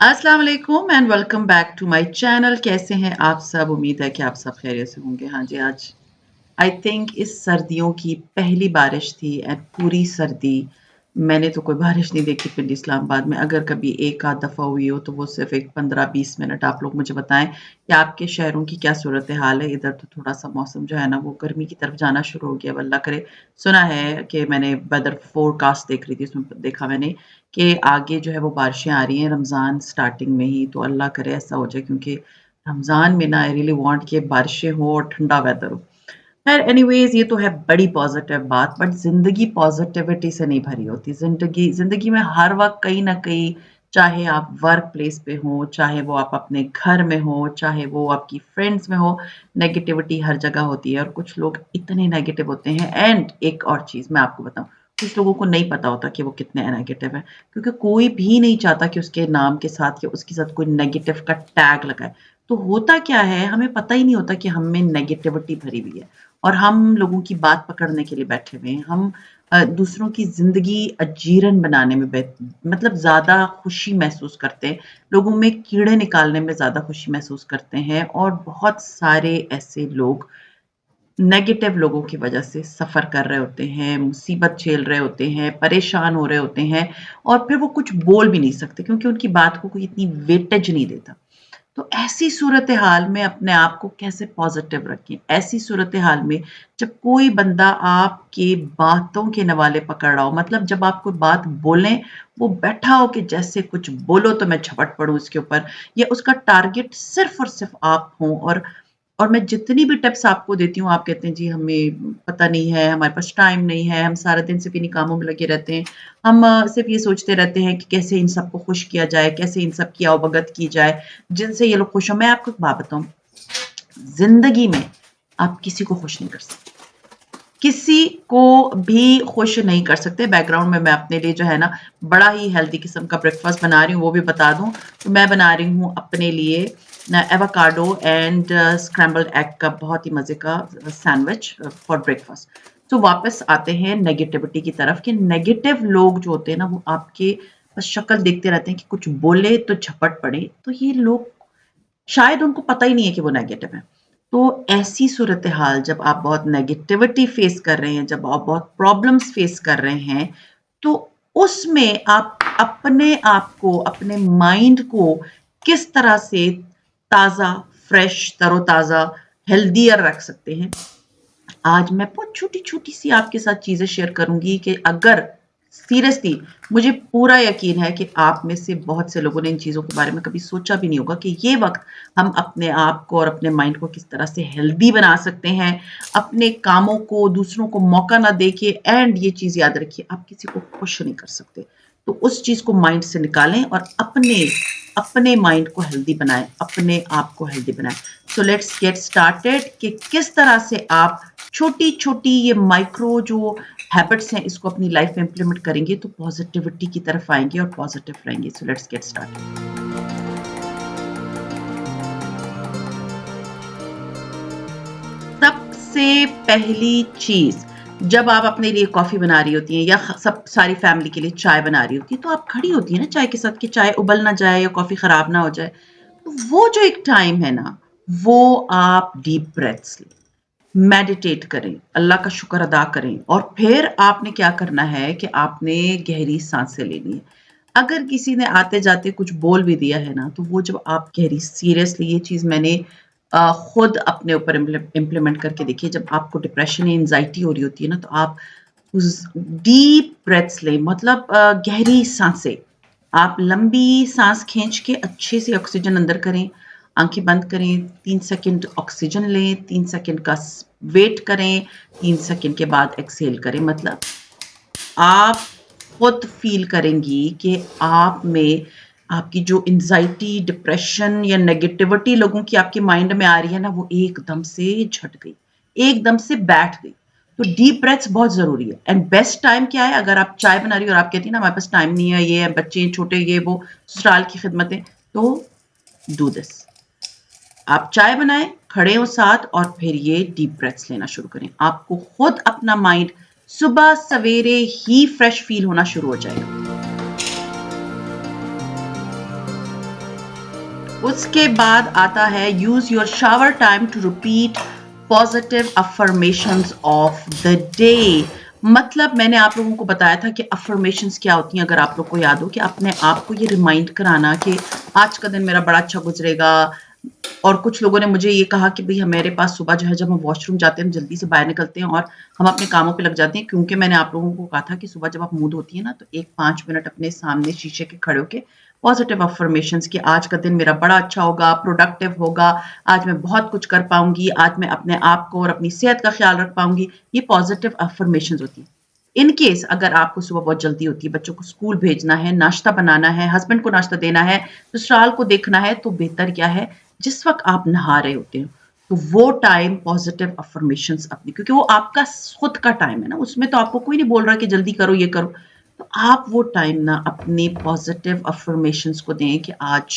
अस्सलाम वालेकुम and welcome back to my channel. कैसे हैं आप सब? उम्मीद है कि आप सब खैरियत से होंगे। हाँ जी, आज आई थिंक इस सर्दियों की पहली बारिश थी एंड पूरी सर्दी मैंने तो कोई बारिश नहीं देखी पिंडी इस्लामाबाद में। अगर कभी एक आध दफ़ा हुई हो तो वो सिर्फ एक 15-20 मिनट। आप लोग मुझे बताएं कि आपके शहरों की क्या सूरत हाल है। इधर तो थोड़ा सा मौसम जो है ना वो गर्मी की तरफ जाना शुरू हो गया। अल्लाह करे। सुना है कि मैंने वेदर फोरकास्ट देख रही थी, उसमें देखा मैंने कि आगे जो है वो बारिशें आ रही हैं रमज़ान स्टार्टिंग में ही। तो अल्लाह करे ऐसा हो जाए, क्योंकि रमज़ान में ना आई रियली वांट कि बारिशें हो और ठंडा वेदर हो। खैर एनीवेज़, ये तो है बड़ी पॉज़िटिव बात, बट ज़िंदगी पॉज़िटिविटी से नहीं भरी होती। ज़िंदगी में हर वक़्त कहीं न कहीं, चाहे आप वर्क प्लेस पे हों, चाहे वो आप अपने घर में हों, चाहे वो आपकी फ्रेंड्स में हो, नेगेटिविटी हर जगह होती है और कुछ लोग इतने नेगेटिव होते हैं। एंड एक और चीज़ मैं आपको बताऊँ, कुछ लोगों को नहीं पता होता कि वो कितने नेगेटिव हैं, क्योंकि कोई भी नहीं चाहता कि उसके नाम के साथ या उसके साथ कोई नेगेटिव का टैग लगाए। तो होता क्या है, हमें पता ही नहीं होता कि हम में नेगेटिविटी भरी हुई है। और हम लोगों की बात पकड़ने के लिए बैठे हुए हैं। हम दूसरों की ज़िंदगी अजीरन बनाने में मतलब ज़्यादा खुशी महसूस करते हैं। लोगों में कीड़े निकालने में ज़्यादा खुशी महसूस करते हैं और बहुत सारे ऐसे लोग नेगेटिव लोगों की वजह से सफ़र कर रहे होते हैं, मुसीबत झेल रहे होते हैं, परेशान हो रहे होते हैं और फिर वो कुछ बोल भी नहीं सकते, क्योंकि उनकी बात को कोई इतनी वेटेज नहीं देता। तो ऐसी सूरत-ए-हाल में अपने आप को कैसे पॉज़िटिव रखें? ऐसी सूरत-ए-हाल में जब कोई बंदा आपकी बातों के नवाले पकड़ रहा हो, मतलब जब आप कोई बात बोलें, वो बैठा हो कि जैसे कुछ बोलो तो मैं झपट पड़ूँ इसके ऊपर, या उसका टारगेट सिर्फ़ और सिर्फ़ आप हों। और मैं जितनी भी टिप्स आपको देती हूँ, आप कहते हैं जी हमें पता नहीं है, हमारे पास टाइम नहीं है, हम सारा दिन सिर्फ़ इन्हीं कामों में लगे रहते हैं। हम सिर्फ़ ये सोचते रहते हैं कि कैसे इन सबको खुश किया जाए, कैसे इन सब की आवभगत की जाए, जिनसे ये लोग खुश हों। मैं आपको एक बात बताऊँ, ज़िंदगी में आप किसी को खुश नहीं कर सकते। किसी को भी खुश नहीं कर सकते। बैकग्राउंड में मैं अपने लिए जो है ना बड़ा ही हेल्दी किस्म का ब्रेकफ़ास्ट बना रही हूँ, वो भी बता दूँ। तो मैं बना रही हूँ अपने लिए एवोकाडो एंड स्क्रैम्बल्ड एग का बहुत ही मज़े का सैंडविच फॉर ब्रेकफ़ास्ट। तो वापस आते हैं नेगेटिविटी की तरफ कि नेगेटिव लोग जो होते हैं ना वो आपके बस शक्ल देखते रहते हैं कि कुछ बोले तो झपट पड़े। तो ये लोग शायद उनको पता ही नहीं है कि वो नेगेटिव हैं। तो ऐसी सूरत-ए-हाल जब आप बहुत नेगेटिविटी फ़ेस कर रहे हैं, जब आप बहुत प्रॉब्लम्स फ़ेस कर रहे हैं, तो उसमें आप अपने आप को, अपने माइंड को किस तरह से ताज़ा, फ्रेश, तरोताज़ा, हेल्दियर रख सकते हैं। आज मैं बहुत छोटी-छोटी सी आपके साथ चीज़ें शेयर करूँगी कि अगर सीरियसली मुझे पूरा यकीन है कि आप में से बहुत से लोगों ने इन चीज़ों के बारे में कभी सोचा भी नहीं होगा कि ये वक़्त हम अपने आप को और अपने माइंड को किस तरह से हेल्दी बना सकते हैं, अपने कामों को दूसरों को मौका ना दे के। एंड ये चीज़ याद रखिए, आप किसी को खुश नहीं कर सकते। तो उस चीज़ को माइंड से निकालें और अपने अपने माइंड को हेल्दी बनाएँ, अपने आप को हेल्दी बनाएँ। सो लेट्स गेट स्टार्टेड कि किस तरह से आप छोटी-छोटी ये माइक्रो जो हैबिट्स हैं इसको अपनी लाइफ में इम्प्लीमेंट करेंगे तो पॉजिटिविटी की तरफ आएँगे और पॉजिटिव रहेंगे। So let's get started. सबसे पहली चीज़, जब आप अपने लिए कॉफ़ी बना रही होती हैं या सब सारी फैमिली के लिए चाय बना रही होती हैं, तो आप खड़ी होती हैं ना चाय के साथ कि चाय उबल ना जाए या कॉफ़ी ख़राब ना हो जाए। तो वो जो एक टाइम है ना, वो आप डीप ब्रेथ्स लें। मेडिटेट करें, अल्लाह का शुक्र अदा करें और फिर आपने क्या करना है कि आपने गहरी साँसें लेनी है। अगर किसी ने आते-जाते कुछ बोल भी दिया है ना, तो वो जब आप गहरी सीरियसली ये चीज़ मैंने खुद अपने ऊपर इम्प्लीमेंट करके देखी है। जब आपको डिप्रेशन या एंग्ज़ायटी हो रही होती है ना, तो आप उस डीप ब्रेथ्स लें, मतलब गहरी साँसें। आप लंबी साँस खींच के अच्छे से ऑक्सीजन अंदर करें, आँखें बंद करें, 3 सेकंड ऑक्सीजन लें, 3 सेकंड का वेट करें, 3 सेकंड के बाद एक्सहेल करें। मतलब आप खुद फ़ील करेंगी कि आप में आपकी जो एंग्ज़ायटी, डिप्रेशन या नेगेटिविटी लोगों की आपके माइंड में आ रही है ना, वो एकदम से झट गई, एकदम से बैठ गई। तो डीप ब्रेथ्स बहुत ज़रूरी है। एंड बेस्ट टाइम क्या है, अगर आप चाय बना रही हो और आप कहती हैं ना हमारे पास टाइम नहीं है, ये है, बच्चे छोटे, ये वो, ससुराल की खिदमतें, तो डू दिस। आप चाय बनाएँ, खड़े हों साथ और फिर ये डीप ब्रेथ्स लेना शुरू करें। आपको खुद अपना माइंड सुबह सवेरे ही फ्रेश फ़ील होना शुरू हो जाएगा। उसके बाद आता है use your shower time to repeat positive affirmations of the day. मतलब मैंने आप लोगों को बताया था कि अफर्मेशंस क्या होती हैं, अगर आप लोग को याद हो, कि अपने आप को ये रिमाइंड कराना कि आज का दिन मेरा बड़ा अच्छा गुजरेगा। और कुछ लोगों ने मुझे ये कहा कि भाई हमारे पास सुबह जो है जब हम वॉशरूम जाते हैं हम जल्दी से बाहर निकलते हैं और हम अपने कामों पे लग जाते हैं, क्योंकि मैंने आप लोगों को कहा था कि सुबह जब आप मुंह धोती है ना तो एक 5 मिनट अपने सामने शीशे के खड़े होके पॉजिटिव अफर्मेशंस कि आज का दिन मेरा बड़ा अच्छा होगा, प्रोडक्टिव होगा, आज मैं बहुत कुछ कर पाऊंगी, आज मैं अपने आप को और अपनी सेहत का ख्याल रख पाऊंगी। ये पॉजिटिव अफर्मेशंस होती है। इन केस अगर आपको सुबह बहुत जल्दी होती है, बच्चों को स्कूल भेजना है, नाश्ता बनाना है, हस्बैंड को नाश्ता देना है, ससुराल को देखना है, तो बेहतर क्या है, जिस वक्त आप नहा रहे होते हो तो वो टाइम पॉजिटिव अफर्मेशंस अपनी, क्योंकि वो आपका खुद का टाइम है ना, उसमें तो आपको कोई नहीं बोल रहा कि जल्दी करो ये करो, तो आप वो टाइम ना अपने पॉजिटिव अफर्मेशंस को दें कि आज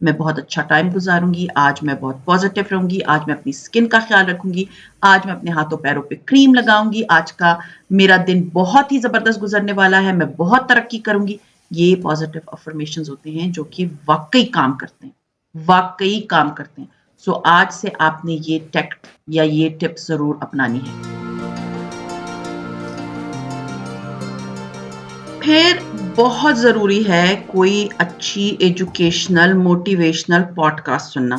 मैं बहुत अच्छा टाइम गुजारूंगी, आज मैं बहुत पॉजिटिव रहूंगी, आज मैं अपनी स्किन का ख्याल रखूंगी, आज मैं अपने हाथों पैरों पे क्रीम लगाऊंगी, आज का मेरा दिन बहुत ही जबरदस्त गुजरने वाला है, मैं बहुत तरक्की करूंगी। ये पॉजिटिव अफर्मेशंस होते हैं जो कि वाकई काम करते हैं, वाकई काम करते हैं। सो आज से आपने ये टेक्ट या ये टिप्स जरूर अपनानी है। फिर बहुत ज़रूरी है कोई अच्छी एजुकेशनल मोटिवेशनल पॉडकास्ट सुनना।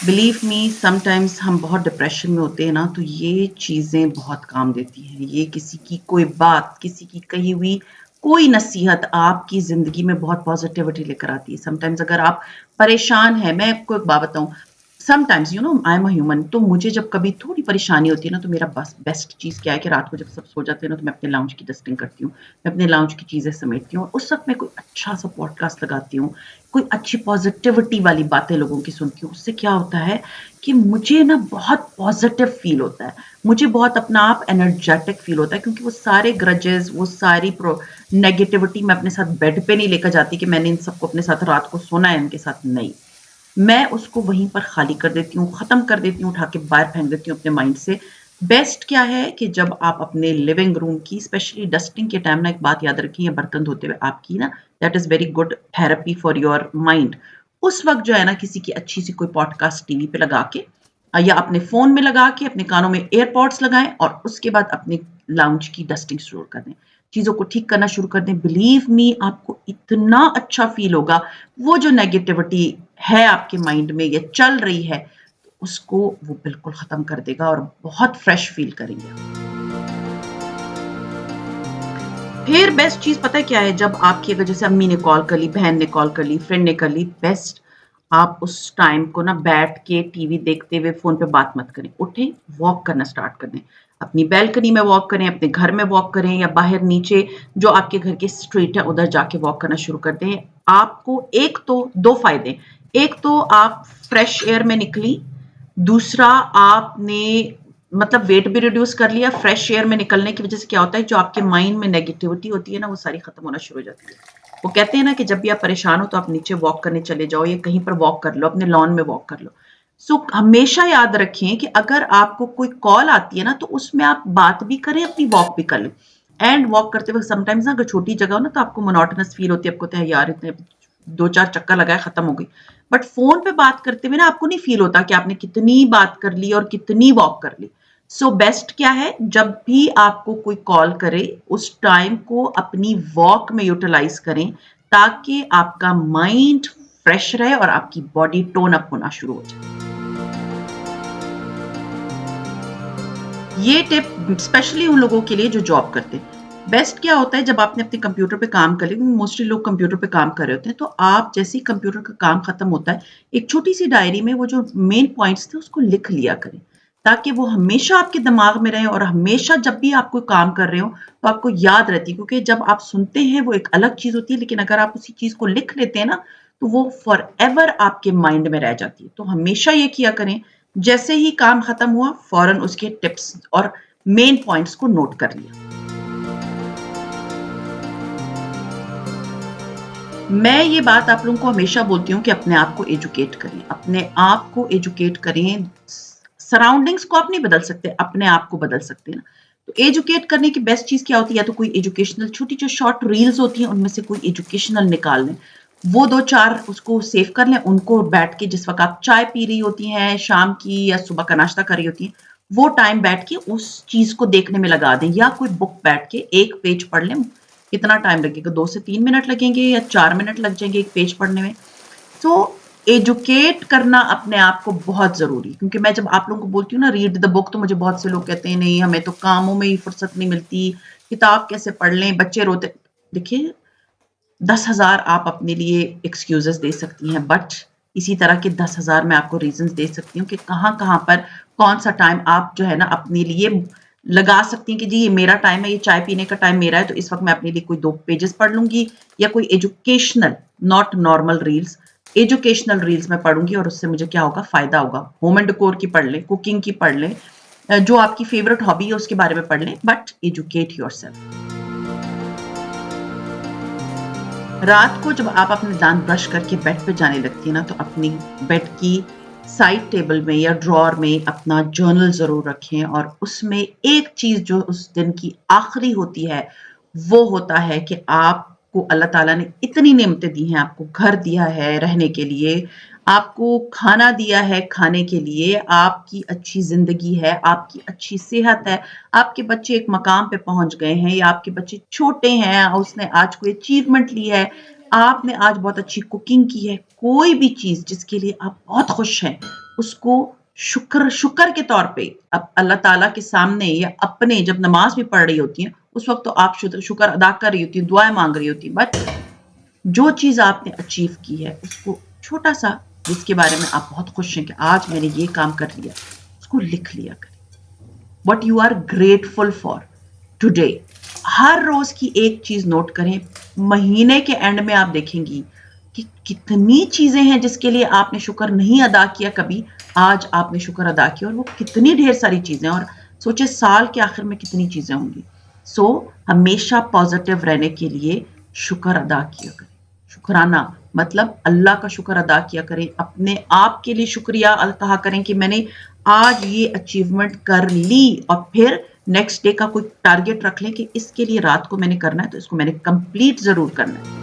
बिलीव मी, समटाइम्स हम बहुत डिप्रेशन में होते हैं ना, तो ये चीज़ें बहुत काम देती हैं। ये किसी की कोई बात, किसी की कही हुई कोई नसीहत आपकी ज़िंदगी में बहुत पॉजिटिविटी लेकर आती है। समटाइम्स अगर आप परेशान हैं, मैं आपको एक बात बताऊँ, sometimes you know I am a human, तो मुझे जब कभी थोड़ी परेशानी होती है ना, तो मेरा बस बेस्ट चीज़ क्या है कि रात को जब सब सो जाते हैं ना, तो मैं अपने लाउंज की डस्टिंग करती हूँ, मैं अपने लाउंज की चीज़ें समेटती हूँ और उस वक्त मैं कोई अच्छा सा पॉडकास्ट लगाती हूँ, कोई अच्छी पॉजिटिविटी वाली बातें लोगों की सुनती हूँ। उससे क्या होता है कि मुझे ना बहुत पॉजिटिव फील होता है, मुझे बहुत अपना आप एनर्जेटिक फील होता है, क्योंकि वो सारे ग्रजेस, वो सारी नेगेटिविटी मैं अपने साथ बेड पे नहीं लेकर जाती कि मैंने इन सबको अपने साथ रात को सोना है इनके साथ, नहीं, मैं उसको वहीं पर खाली कर देती हूँ, ख़त्म कर देती हूँ, उठा के बाहर फेंक देती हूँ अपने माइंड से। बेस्ट क्या है कि जब आप अपने लिविंग रूम की स्पेशली डस्टिंग के टाइम ना एक बात याद रखिए, बर्तन धोते हुए आपकी ना, that is very good therapy for your mind. उस वक़्त जो है ना किसी की अच्छी सी कोई पॉडकास्ट टीवी पे लगा के या अपने फ़ोन में लगा के अपने कानों में एयरपॉड्स लगाएँ और उसके बाद अपने लाउंज की डस्टिंग शुरू कर दें। चीज़ों को ठीक करना शुरू कर दें। बिलीव मी, आपको इतना अच्छा फ़ील होगा, वो जो नेगेटिविटी है आपके माइंड में या चल रही है, तो उसको वो बिल्कुल ख़त्म कर देगा और बहुत फ्रेश फ़ील करेंगे आप। फिर बेस्ट चीज़ पता है क्या है? जब आपकी अगर जैसे अम्मी ने कॉल कर ली, बहन ने कॉल कर ली, फ्रेंड ने कर ली, बेस्ट आप उस टाइम को ना बैठ के टीवी देखते हुए फ़ोन पे बात मत करें। उठें, वॉक करना स्टार्ट कर दें। अपनी बालकनी में वॉक करें, अपने घर में वॉक करें या बाहर नीचे जो आपके घर की स्ट्रीट है उधर जाके वॉक करना शुरू कर दें। आपको एक तो 2 फ़ायदे, एक तो आप फ्रेश एयर में निकली, दूसरा आपने मतलब वेट भी रिड्यूस कर लिया। फ्रेश एयर में निकलने की वजह से क्या होता है, जो आपके माइंड में नेगेटिविटी होती है ना, वो सारी खत्म होना शुरू हो जाती है। वो कहते हैं ना कि जब भी आप परेशान हो तो आप नीचे वॉक करने चले जाओ या कहीं पर वॉक कर लो, अपने लॉन में वॉक कर लो। सो हमेशा याद रखें कि अगर आपको कोई कॉल आती है ना, तो उसमें आप बात भी करें, अपनी वॉक भी कर लें। एंड वॉक करते वक्त समटाइम्स ना अगर छोटी जगह हो ना, तो आपको मोनोटोनस फील होती है, आपको होता है यार इतने 2-4 चक्कर लगाए खत्म हो गई। बट फोन पे बात करते हुए ना आपको नहीं फील होता कि आपने कितनी बात कर ली और कितनी वॉक कर ली। सो बेस्ट क्या है, जब भी आपको कोई कॉल करे उस टाइम को अपनी वॉक में यूटिलाइज करें, ताकि आपका माइंड फ्रेश रहे और आपकी बॉडी टोन अप होना शुरू हो जाए। ये टिप स्पेशली उन लोगों के लिए जो जॉब करते हैं। बेस्ट क्या होता है, जब आपने अपने कंप्यूटर पे काम कर लिया, मोस्टली लोग कंप्यूटर पे काम कर रहे होते हैं, तो आप जैसे ही कंप्यूटर का काम खत्म होता है, एक छोटी सी डायरी में वो जो मेन पॉइंट्स थे उसको लिख लिया करें, ताकि वो हमेशा आपके दिमाग में रहे और हमेशा जब भी आप कोई काम कर रहे हो तो आपको याद रहती है, क्योंकि जब आप सुनते हैं वो एक अलग चीज़ होती है, लेकिन अगर आप उसी चीज़ को लिख लेते हैं ना, तो वो फॉर एवर आपके माइंड में रह जाती है। तो हमेशा ये किया करें, जैसे ही काम खत्म हुआ फौरन उसके टिप्स और मेन पॉइंट्स को नोट कर लिया। मैं ये बात आप लोगों को हमेशा बोलती हूँ कि अपने आप को एजुकेट करें, अपने आप को एजुकेट करें। सराउंडिंग्स को आप नहीं बदल सकते, अपने आप को बदल सकते हैं ना। तो एजुकेट करने की बेस्ट चीज़ क्या होती है, या तो कोई एजुकेशनल छोटी जो शॉर्ट रील्स होती हैं उनमें से कोई एजुकेशनल निकाल लें, वो 2-4 उसको सेव कर लें, उनको बैठ के जिस वक़्त आप चाय पी रही होती हैं शाम की या सुबह का नाश्ता कर रही होती हैं, वो टाइम बैठ के उस चीज़ को देखने में लगा दें या कोई बुक बैठ के 1 पेज पढ़ लें। कितना टाइम लगेगा? 2 से 3 मिनट लगेंगे या 4 मिनट लग जाएँगे 1 पेज पढ़ने में। सो एजुकेट करना अपने आप को बहुत ज़रूरी है, क्योंकि मैं जब आप लोगों को बोलती हूँ ना रीड द बुक, तो मुझे बहुत से लोग कहते हैं नहीं हमें तो कामों में ही फुर्सत नहीं मिलती, किताब कैसे पढ़ लें, बच्चे रोते। देखिए 10,000 आप अपने लिए एक्सक्यूज़ेज़ दे सकती हैं, बट इसी तरह के 10,000 मैं आपको रीज़न्स दे सकती हूँ कि कहाँ-कहाँ पर कौन-सा टाइम आप जो है ना अपने लिए लगा सकती हैं कि जी ये मेरा टाइम है, ये चाय पीने का टाइम मेरा है, तो इस वक़्त मैं अपने लिए कोई 2 पेजेज़ पढ़ लूँगी या कोई educational, not normal reels, educational reels मैं पढ़ूँगी और उससे मुझे क्या होगा, फ़ायदा होगा। होम एंड डेकोर की पढ़ लें, कुकिंग की पढ़ लें, जो आपकी फ़ेवरेट हॉबी है उसके बारे में पढ़ लें, बट एजुकेट योरसेल्फ। रात को जब आप अपने दांत ब्रश करके बेड पे जाने लगती हैं ना, तो अपनी बेड की साइड टेबल में या ड्रॉअर में अपना जर्नल ज़रूर रखें और उसमें एक चीज़ जो उस दिन की आखिरी होती है, वो होता है कि आपको अल्लाह ताला ने इतनी नेमतें दी हैं, आपको घर दिया है रहने के लिए, आपको खाना दिया है खाने के लिए, आपकी अच्छी ज़िंदगी है, आपकी अच्छी सेहत है, आपके बच्चे एक मकाम पे पहुँच गए हैं या आपके बच्चे छोटे हैं, उसने आज कोई अचीवमेंट ली है, आपने आज बहुत अच्छी कुकिंग की है, कोई भी चीज़ जिसके लिए आप बहुत खुश हैं, उसको शुक्र शुक्र के तौर पे अब अल्लाह ताला के सामने या अपने जब नमाज़ भी पढ़ रही होती हैं, उस वक़्त तो आप शुक्र अदा कर रही होती हैं, दुआएँ माँग रही होती हैं, बट जो चीज़ आपने अचीव की है, उसको छोटा-सा जिसके बारे में आप बहुत खुश हैं कि आज मैंने ये काम कर लिया, उसको लिख लिया करें। What you are grateful for today. हर रोज की एक चीज नोट करें। महीने के एंड में आप देखेंगी कि कितनी चीजें हैं जिसके लिए आपने शुक्र नहीं अदा किया कभी, आज आपने शुक्र अदा किया और वो कितनी ढेर सारी चीजें, और सोचे साल के आखिर में कितनी चीजें होंगी। सो हमेशा पॉजिटिव रहने के लिए शुक्र अदा किया करें। शुक्राना मतलब अल्लाह का शुक्र अदा किया करें, अपने आप के लिए शुक्रिया कहा करें कि मैंने आज ये अचीवमेंट कर ली, और फिर नेक्स्ट डे का कोई टारगेट रख लें कि इसके लिए रात को मैंने करना है, तो इसको मैंने कंप्लीट ज़रूर करना है।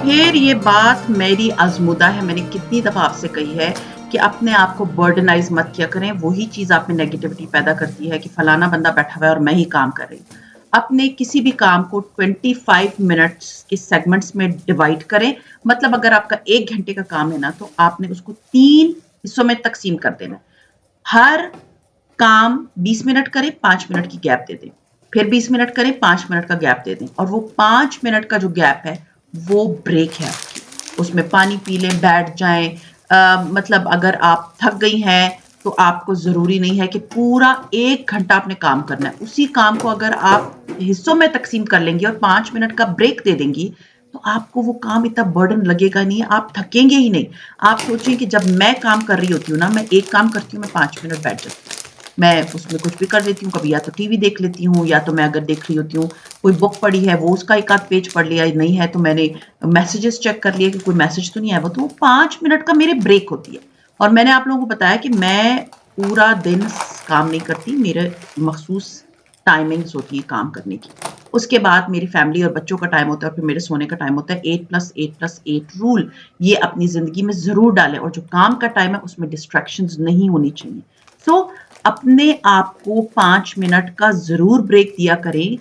फिर ये बात मेरी आज़मूदा है, मैंने कितनी दफ़ा आपसे कही है कि अपने आप को बर्डनाइज़ मत किया करें, वही चीज़ आप में नेगेटिविटी पैदा करती है कि फलाना बंदा बैठा हुआ है और मैं ही काम कर रही हूँ। अपने किसी भी काम को 25 मिनट्स के सेगमेंट्स में डिवाइड करें, मतलब अगर आपका 1 घंटे का काम है ना, तो आपने उसको 3 हिस्सों में तक़सीम कर देना है। हर काम 20 मिनट करें, 5 मिनट की गैप दे दें। फिर 20 मिनट करें, 5 मिनट का गैप दे दें, और वो 5 मिनट का जो गैप है, वो ब्रेक है आपकी। उसमें पानी पी लें, बैठ जाएँ। मतलब अगर आप थक गई हैं, तो आपको ज़रूरी नहीं है कि पूरा 1 घंटा आपने काम करना है। उसी काम को अगर आप हिस्सों में तक़सीम कर लेंगी और 5 मिनट का ब्रेक दे देंगी, तो आपको वो काम इतना बर्डन लगेगा नहीं, आप थकेंगे ही नहीं। आप सोचिए कि जब मैं काम कर रही होती हूँ ना, मैं एक काम करती हूँ, मैं 5 मिनट बैठ जाती हूँ। मैं उसमें कुछ भी कर देती हूँ, कभी या तो टीवी देख लेती हूँ या तो मैं अगर देख रही होती हूँ, कोई बुक पढ़ी है, वो उसका एक आध पेज पढ़ लिया, नहीं है तो मैंने मैसेजेस चेक कर लिए कि कोई मैसेज तो नहीं आया, वो तो 5 मिनट का मेरे ब्रेक होती है। और मैंने आप लोगों को बताया कि मैं पूरा दिन काम नहीं करती, मेरे मखसूस टाइमिंग्स होती है काम करने की। उसके बाद मेरी फैमिली और बच्चों का टाइम होता है और फिर मेरे सोने का टाइम होता है। 8+8+8 रूल ये अपनी ज़िंदगी में ज़रूर डालें, और जो काम का टाइम है उसमें डिस्ट्रैक्शंस नहीं होनी चाहिए। सो अपने आप को 5 मिनट का ज़रूर ब्रेक दिया करें,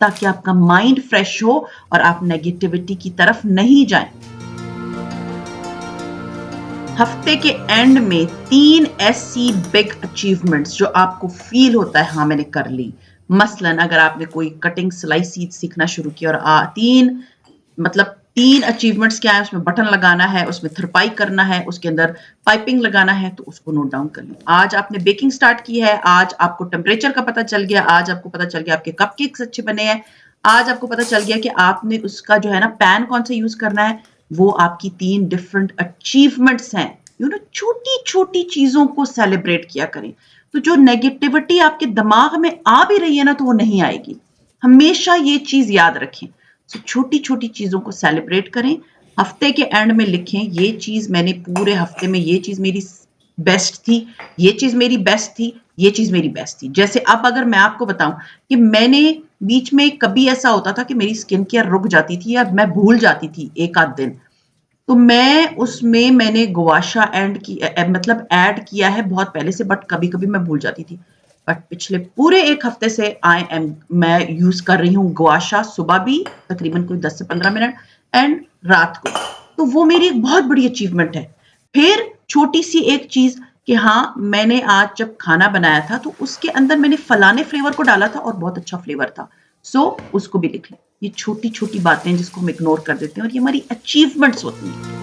ताकि आपका माइंड फ्रेश हो और आप नेगेटिविटी की तरफ नहीं जाएँ। हफ्ते के एंड में 3 ऐसी बिग अचीवमेंट्स जो आपको फ़ील होता है हाँ, मैंने कर ली। मसलन अगर आपने कोई कटिंग सिलाई सीखना शुरू किया और 3 मतलब 3 अचीवमेंट्स क्या है, उसमें बटन लगाना है, उसमें थरपाई करना है, उसके अंदर पाइपिंग लगाना है, तो उसको नोट डाउन कर लें। आज आपने बेकिंग स्टार्ट की है, आज आपको टेम्परेचर का पता चल गया, आज आपको पता चल गया आपके कपकेक्स अच्छे बने हैं, आज आपको पता चल गया कि आपने उसका जो है ना पैन कौन सा यूज़ करना है, वो आपकी 3 डिफरेंट अचीवमेंट्स हैं। छोटी-छोटी चीज़ों को सेलिब्रेट किया करें। तो जो नेगेटिविटी आपके दिमाग में आ भी रही है ना, तो वो नहीं आएगी। हमेशा ये चीज़ याद रखें। सो छोटी-छोटी चीज़ों को सेलिब्रेट करें। हफ्ते के एंड में लिखें, ये चीज़ मैंने पूरे हफ्ते में ये चीज़ मेरी बेस्ट थी, ये चीज़ मेरी बेस्ट थी, ये चीज़ मेरी बेस्ट थी। जैसे अब अगर मैं आपको बताऊँ कि मैंने बीच में कभी ऐसा होता था कि मेरी स्किन केयर रुक जाती थी या मैं भूल जाती थी 1 आध दिन, तो मैंने गुआशा मतलब ऐड किया है बहुत पहले से, बट कभी-कभी मैं भूल जाती थी। बट पिछले पूरे 1 हफ्ते से मैं यूज़ कर रही हूँ गुआशा, सुबह भी तकरीबन कोई 10 से 15 मिनट एंड रात को। तो वो मेरी एक बहुत बड़ी अचीवमेंट है। फिर छोटी-सी एक चीज़ कि हाँ, मैंने आज जब खाना बनाया था तो उसके अंदर मैंने फलाने फ्लेवर को डाला था और बहुत अच्छा फ्लेवर था। सो उसको भी लिख लें। ये छोटी-छोटी बातें जिसको हम इग्नोर कर देते हैं और ये हमारी अचीवमेंट्स होती हैं।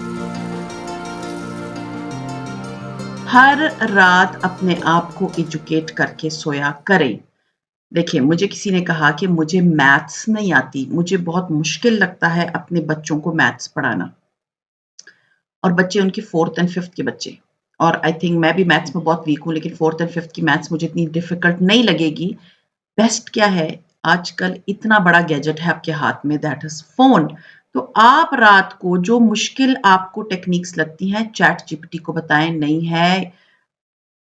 हर रात अपने आप को एजुकेट करके सोया करें। देखिए, मुझे किसी ने कहा कि मुझे मैथ्स नहीं आती, मुझे बहुत मुश्किल लगता है अपने बच्चों को मैथ्स पढ़ाना, और बच्चे उनके 4th एंड 5th के बच्चे, और आई थिंक मैं भी मैथ्स में बहुत वीक हूँ, लेकिन 4th एंड 5th की मैथ्स मुझे इतनी डिफ़िकल्ट नहीं लगेगी। बेस्ट क्या है, आजकल इतना बड़ा गैजेट है आपके हाथ में, दैट इज़ फ़ोन। तो आप रात को जो मुश्किल आपको टेक्निक्स लगती हैं, चैट जीपीटी को बताएँ, नहीं है,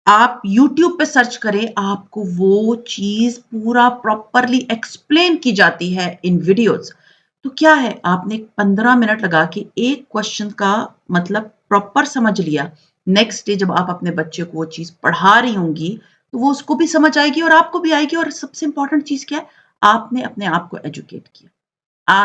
आप यूट्यूब पे सर्च करें, आपको वो चीज़ पूरा प्रॉपरली एक्सप्लेन की जाती है इन वीडियोज़। तो क्या है, आपने 15 मिनट लगा के एक क्वेश्चन का मतलब प्रॉपर समझ लिया। नेक्स्ट डे जब आप अपने बच्चे को वो चीज़ पढ़ा रही होंगी, तो वो उसको भी समझ आएगी और आपको भी आएगी, और सबसे इम्पोर्टेंट चीज़ क्या है, आपने अपने आप को एजुकेट किया।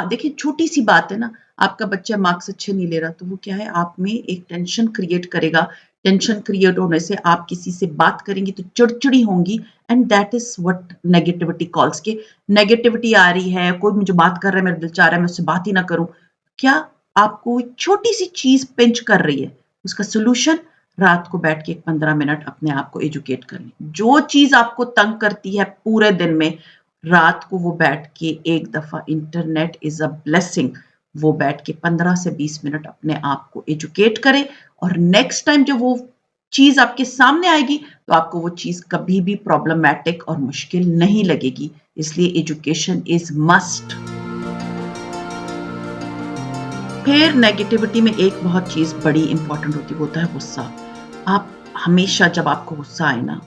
देखिए, छोटी-सी बात है ना, आपका बच्चा मार्क्स अच्छे नहीं ले रहा, तो वो क्या है, आप में एक टेंशन क्रिएट करेगा। टेंशन क्रिएट होने से आप किसी से बात करेंगी तो चिड़चिड़ी होंगी, and that is what negativity calls, के नेगेटिविटी आ रही है, कोई मुझे बात कर रहा है, मेरा दिल चाह रहा है मैं उससे बात ही ना करूँ। क्या आपको एक छोटी-सी चीज़ पिंच कर रही है, उसका सॉल्यूशन, रात को बैठ के 15 मिनट अपने आप को एजुकेट कर लें। जो चीज़ आपको तंग करती है पूरे दिन में, रात को वो बैठ के एक दफ़ा, इंटरनेट इज़ अ ब्लेसिंग, वो बैठ के 15 से 20 मिनट अपने आप को एजुकेट करें, और नेक्स्ट टाइम जब वो चीज़ आपके सामने आएगी, तो आपको वो चीज़ कभी भी प्रॉब्लमैटिक और मुश्किल नहीं लगेगी। इसलिए एजुकेशन इज़ मस्ट। फिर नेगेटिविटी में एक बहुत चीज़ बड़ी इम्पोर्टेंट होती है, वो होता है गुस्सा। आप हमेशा जब आपको गुस्सा आए ना,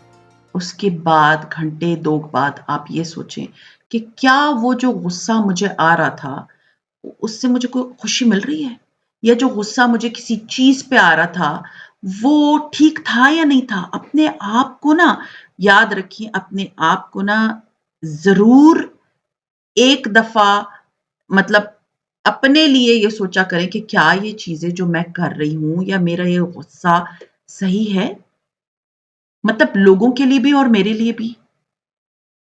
उसके बाद घंटे 2 बाद आप ये सोचें कि क्या वो जो गुस्सा मुझे आ रहा था, उससे मुझे कोई खुशी मिल रही है? या जो गुस्सा मुझे किसी चीज़ पे आ रहा था, वो ठीक था या नहीं था? अपने आप को ना याद रखिए, अपने आप को ना ज़रूर एक दफ़ा मतलब अपने लिए ये सोचा करें कि क्या ये चीज़ें जो मैं कर रही हूँ या मेरा ये गुस्सा सही है? मतलब लोगों के लिए भी और मेरे लिए भी।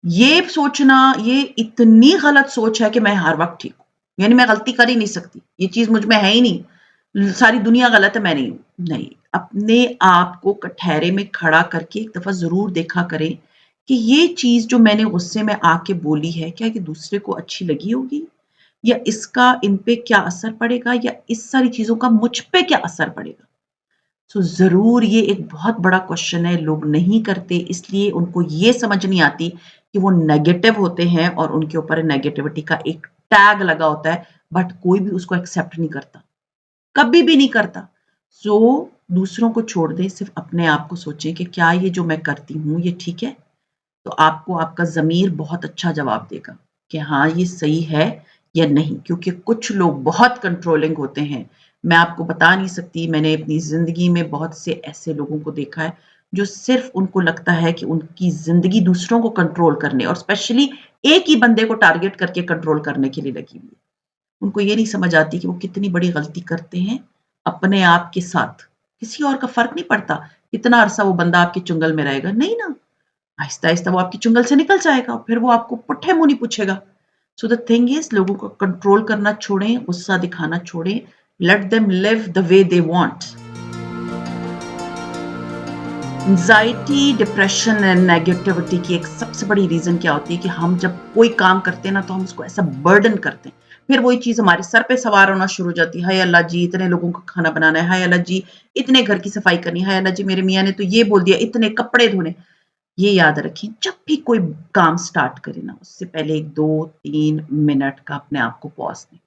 ये सोचना, ये इतनी गलत सोच है कि मैं हर वक़्त ठीक हूँ। यानी मैं गलती कर ही नहीं सकती। ये चीज़ मुझ में है ही नहीं। सारी दुनिया गलत है, मैं नहीं हूँ। नहीं, अपने आप को कठघरे में खड़ा करके एक दफ़ा ज़रूर देखा करें कि ये चीज़ जो मैंने गुस्से में आके बोली है, क्या ये दूसरे को अच्छी लगी होगी? या इसका इन पे क्या असर पड़ेगा, या इस सारी चीज़ों का मुझ पे क्या असर पड़ेगा? सो ज़रूर ये एक बहुत बड़ा क्वेश्चन है, लोग नहीं करते, इसलिए उनको ये समझ नहीं आती कि वो नेगेटिव होते हैं और उनके ऊपर नेगेटिविटी का एक टैग लगा होता है, बट कोई भी उसको एक्सेप्ट नहीं करता, कभी भी नहीं करता। सो दूसरों को छोड़ दें, सिर्फ़ अपने आप को सोचें कि क्या ये जो मैं करती हूँ, ये ठीक है? तो आपको आपका ज़मीर बहुत अच्छा जवाब देगा कि हाँ, ये सही है या नहीं, क्योंकि कुछ लोग बहुत कंट्रोलिंग होते हैं। मैं आपको बता नहीं सकती, मैंने अपनी ज़िंदगी में बहुत से ऐसे लोगों को देखा है, जो सिर्फ़ उनको लगता है कि उनकी ज़िंदगी दूसरों को कंट्रोल करने और स्पेशली एक ही बंदे को टारगेट करके कंट्रोल करने के लिए लगी हुई है। उनको ये नहीं समझ आती कि वो कितनी बड़ी गलती करते हैं अपने आप के साथ। किसी और का फ़र्क नहीं पड़ता, कितना अरसा वो बंदा आपके चुंगल में रहेगा, नहीं ना। आहिस्ता-आहिस्ता वो आपकी चुंगल से निकल जाएगा, फिर वो आपको पुट्ठे मुँह नहीं पूछेगा। सो द थिंग इज़, लोगों को कंट्रोल करना छोड़ें, गुस्सा दिखाना छोड़ें, let them live the way they want. Anxiety, depression and negativity की एक सबसे बड़ी रीज़न क्या होती है कि हम जब कोई काम करते हैं ना, तो हम उसको ऐसा बर्डन करते हैं। फिर वही चीज़ हमारे सर पे सवार होना शुरू हो जाती है, हाय अल्लाह जी, इतने लोगों का खाना बनाना है, हाय अल्लाह जी, इतने घर की सफाई करनी है, हाय अल्लाह जी, मेरे मियाँ ने तो ये बोल दिया, इतने कपड़े धोने। ये याद रखें, जब भी कोई काम स्टार्ट करें ना, उससे पहले एक 2-3 मिनट का अपने आप को पॉज़ दें।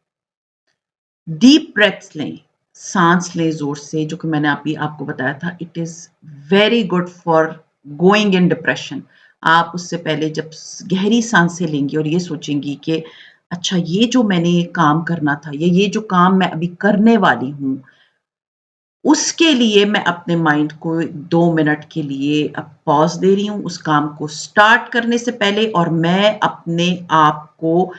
डीप ब्रेथ्स लें, साँस लें ज़ोर से, जो कि मैंने अभी आपको बताया था, it is very good for going in depression. आप उससे पहले जब गहरी सांसें लेंगी और ये सोचेंगी कि अच्छा ये जो मैंने काम करना था या ये जो काम मैं अभी करने वाली हूँ, उसके लिए मैं अपने माइंड को 2 मिनट के लिए अब पॉज़ दे रही हूँ उस काम को स्टार्ट करने से पहले, और मैं अपने आप को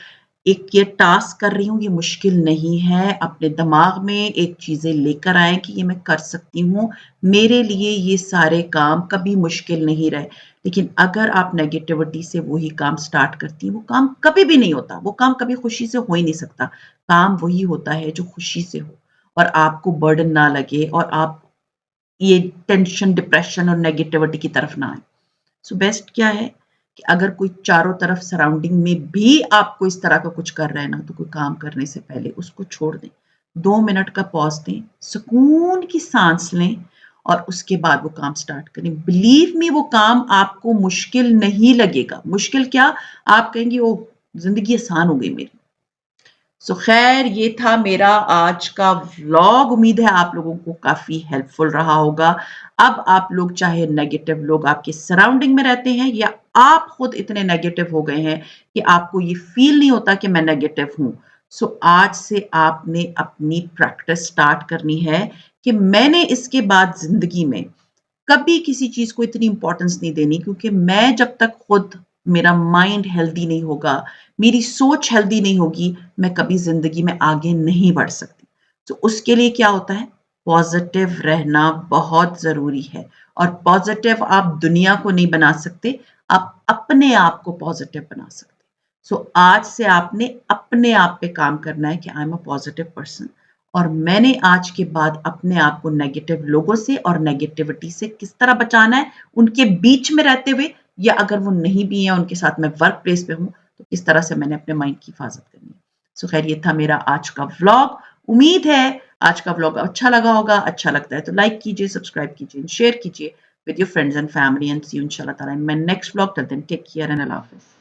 एक ये टास्क कर रही हूँ, ये मुश्किल नहीं है। अपने दिमाग में एक चीज़ें लेकर आएँ कि ये मैं कर सकती हूँ। मेरे लिए ये सारे काम कभी मुश्किल नहीं रहे। लेकिन अगर आप नेगेटिविटी से वही काम स्टार्ट करती हैं, वो काम कभी भी नहीं होता। वो काम कभी खुशी से हो ही नहीं सकता। काम वही होता है जो खुशी से हो और आपको बर्डन ना लगे और आप ये टेंशन, डिप्रेशन और नेगेटिविटी की तरफ ना आएँ। सो बेस्ट क्या है कि अगर कोई चारों तरफ सराउंडिंग में भी आपको इस तरह का कुछ कर रहा है ना, तो कोई काम करने से पहले उसको छोड़ दें। 2 मिनट का पॉज़ दें, सुकून की साँस लें और उसके बाद वो काम स्टार्ट करें। बिलीव मी वो काम आपको मुश्किल नहीं लगेगा। मुश्किल क्या, आप कहेंगी ओह! ज़िंदगी आसान हो गई मेरी। सो खैर ये था मेरा आज का व्लॉग। उम्मीद है आप लोगों को काफ़ी हेल्पफुल रहा होगा। अब आप लोग चाहे नेगेटिव लोग आपके सराउंडिंग में रहते हैं या आप खुद इतने नेगेटिव हो गए हैं कि आपको ये फ़ील नहीं होता कि मैं नेगेटिव हूँ। सो आज से आपने अपनी प्रैक्टिस स्टार्ट करनी है कि मैंने इसके बाद ज़िंदगी में कभी किसी चीज़ को इतनी इम्पोर्टेंस नहीं देनी, क्योंकि मैं जब तक खुद मेरा माइंड हेल्दी नहीं होगा, मेरी सोच हेल्दी नहीं होगी, मैं कभी ज़िंदगी में आगे नहीं बढ़ सकती। तो उसके लिए क्या होता है, पॉज़िटिव रहना बहुत ज़रूरी है और पॉज़िटिव आप दुनिया को नहीं बना सकते, आप अपने आप को पॉज़िटिव बना सकते। सो आज से आपने अपने आप पे काम करना है कि I am a positive person और मैंने आज के बाद अपने आप को नेगेटिव लोगों से और नेगेटिविटी से किस तरह बचाना है, उनके बीच में रहते हुए, या अगर वो नहीं भी हैं, उनके साथ मैं वर्क प्लेस पे हूँ, तो किस तरह से मैंने अपने माइंड की हिफाज़त करनी है। सो खैर ये था मेरा आज का व्लॉग। उम्मीद है आज का व्लॉग अच्छा लगा होगा। अच्छा लगता है तो लाइक कीजिए, सब्सक्राइब कीजिए, शेयर कीजिए with your friends and family and see you इंशाल्लाह ताला in my next vlog. Till then take care and अल्लाह हाफ़िज़।